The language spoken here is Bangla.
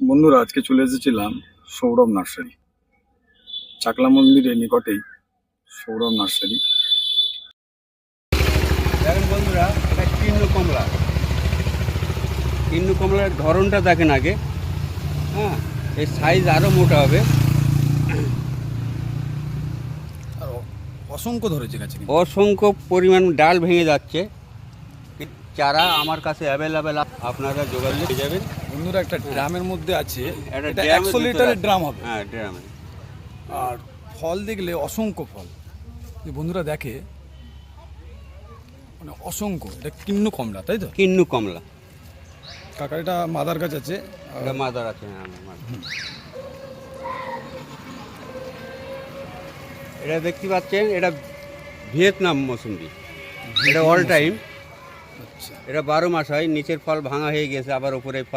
বন্ধুরা, আজকে চলে এসেছিলাম সৌরভ নার্সারি। চাকলা মন্দিরের নিকটেই সৌরভ নার্সারি। দেখেন বন্ধুরা, এটা কিন্নু কমলা। কিন্নু কমলার ধরনটা দেখেন আগে। হ্যাঁ, এর সাইজ আরও মোটা হবে। আর অসংখ্য ধরেছে গাছে। অসংখ্য পরিমাণ ডাল ভেঙে যাচ্ছে। চারা আমার কাছে অ্যাভেলেবেল, আপনারা যোগাযোগ করে যাবেন। বন্ধুরা, একটা ড্রামের মধ্যে আছে, এটা এটা ড্রামের 100 লিটারের ভিতরে ড্রাম হবে। হ্যাঁ, ড্রামে। আর ফল দেখলে অসংখ্য ফল। যে বন্ধুরা দেখে, মানে অসংখ্য। এটা কিন্নু কমলা, তাই তো? কিন্নু কমলা। কাকার এটা মাদার গাছ আছে। এটা মাদার আছে। হ্যাঁ, মাদার। এটা দেখতে পাচ্ছেন, এটা ভিয়েতনাম মৌসুম্বি। এটা অল টাইম। আচ্ছা। এটা 12 মাস হয়। নিচের ফল ভাঙা হয়ে গেছে, আবার উপরে